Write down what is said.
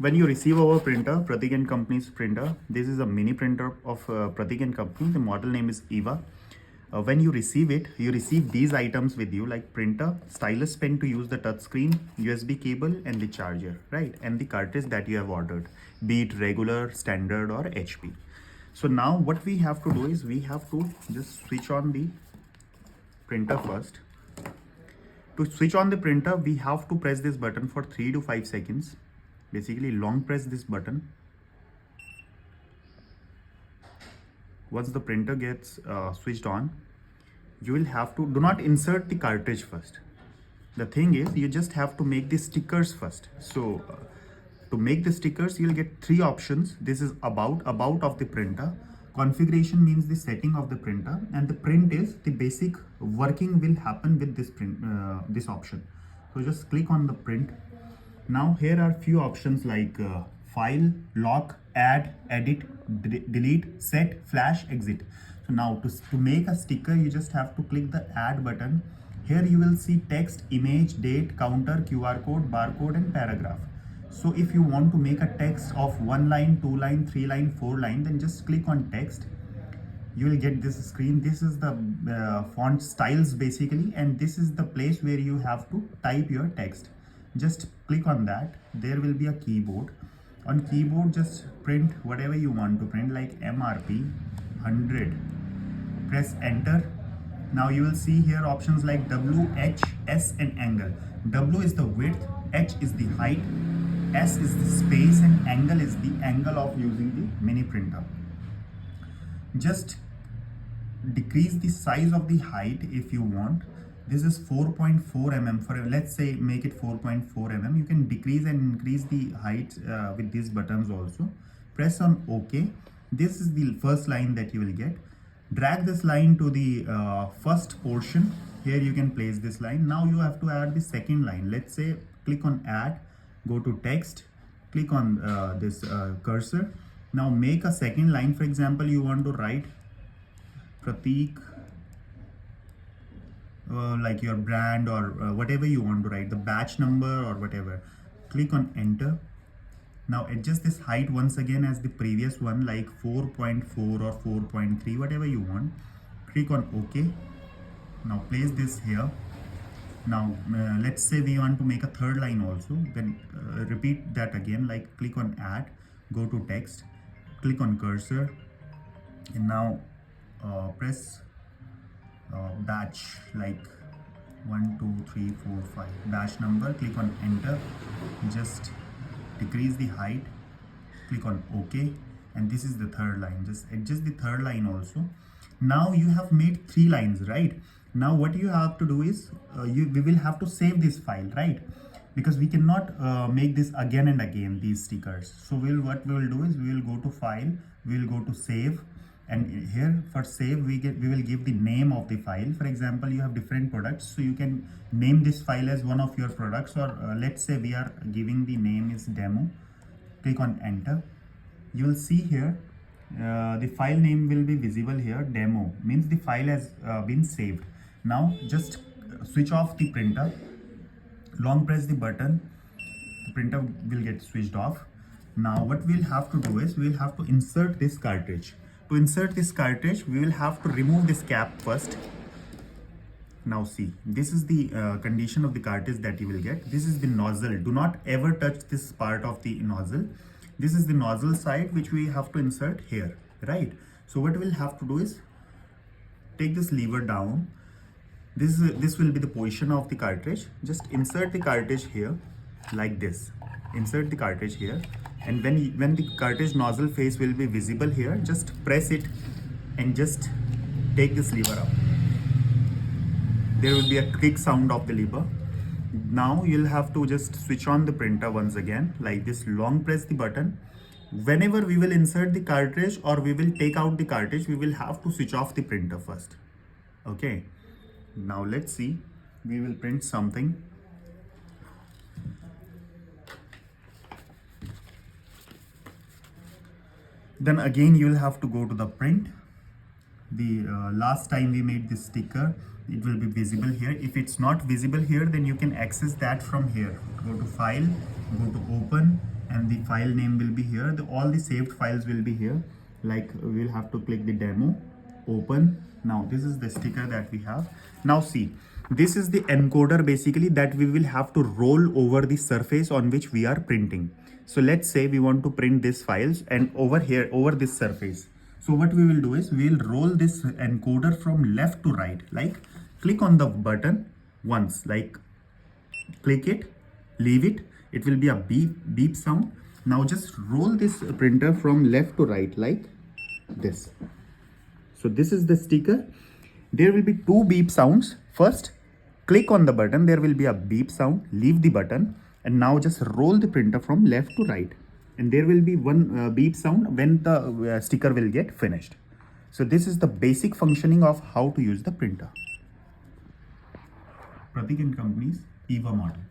When you receive our printer, Pratik and Company's printer, this is a mini printer of Pratik and Company. The model name is EVA. When you receive it, you receive these items with you, like printer, stylus pen to use the touch screen, USB cable, and the charger, right? And the cartridge that you have ordered, be it regular, standard, or HP. So now what we have to do is we have to just switch on the printer first. To switch on the printer, we have to press this button for 3 to 5 seconds. Basically, long press this button. Once the printer gets switched on, you will have to, do not insert the cartridge first. The thing is, you just have to make the stickers first. So to make the stickers, you'll get 3 options. This is about of the printer. Configuration means the setting of the printer, and the print is the basic working will happen with this print, this option. So just click on the print. Now here are few options like file, lock, add, edit, delete, set, flash, exit. So now to make a sticker, you just have to click the add button. Here you will see text, image, date, counter, QR code, barcode, and paragraph. So if you want to make a text of 1 line, 2 line, 3 line, 4 line, then just click on text. You will get this screen. This is the font styles basically, and this is the place where you have to type your text. Just click on that. There will be a keyboard. On keyboard, just print whatever you want to print, like MRP 100. Press enter. Now you will see here options like W, H, S, and angle. W is the width, H is the height, S is the space, and angle is the angle of using the mini printer. Just decrease the size of the height if you want. This is 4.4 mm. For let's say make it 4.4 mm. You can decrease and increase the height with these buttons also. Press on OK. This is the first line that you will get. Drag this line to the first portion. Here you can place this line. Now you have to add the second line. Let's say click on add, go to text, click on this cursor. Now make a second line. For example, you want to write Pratik, like your brand or whatever you want to write, the batch number or whatever. Click on enter. Now adjust this height once again as the previous one, like 4.4 or 4.3, whatever you want. Click on OK. Now place this here. Now let's say we want to make a third line also, then repeat that again, like click on add, go to text, click on cursor, and now press batch, like 1 2 3 4 5 batch number. Click on enter. Just decrease the height, click on OK, and this is the third line. Just adjust the third line also. Now you have made 3 lines, right? Now what you have to do is we will have to save this file, right? Because we cannot make this again and again, these stickers. So what we will do is we will go to file, we will go to save, and here for save we will give the name of the file. For example, you have different products, so you can name this file as one of your products, or let's say we are giving the name is demo. Click on enter. You will see here the file name will be visible here. Demo means the file has been saved. Now just switch off the printer, long press the button, the printer will get switched off. Now what we'll have to do is we'll have to insert this cartridge. To insert this cartridge, we will have to remove this cap first. Now see, this is the condition of the cartridge that you will get. This is the nozzle. Do not ever touch this part of the nozzle. This is the nozzle side which we have to insert here, right? So what we'll have to do is take this lever down. This will be the position of the cartridge. Just insert the cartridge here like this. Insert the cartridge here, and when the cartridge nozzle face will be visible here, just press it and just take this lever up. There will be a click sound of the lever. Now you'll have to just switch on the printer once again, like this. Long press the button. Whenever we will insert the cartridge or we will take out the cartridge, we will have to switch off the printer first. Okay, now let's see, we will print something. Then again you will have to go to the print. The last time we made this sticker, it will be visible here. If it's not visible here, then you can access that from here. Go to file, go to open, and the file name will be here. All the saved files will be here. Like we'll have to click the demo, open. Now this is the sticker that we have. Now see, this is the encoder basically that we will have to roll over the surface on which we are printing. So let's say we want to print these files and over here, over this surface. So what we will do is we'll roll this encoder from left to right. Like click on the button once, like click it, leave it. It will be a beep sound. Now just roll this printer from left to right like this. So this is the sticker. There will be two beep sounds. First, click on the button, there will be a beep sound, leave the button, and now just roll the printer from left to right. And there will be one beep sound when the sticker will get finished. So this is the basic functioning of how to use the printer. Pratik and Company's EVA model.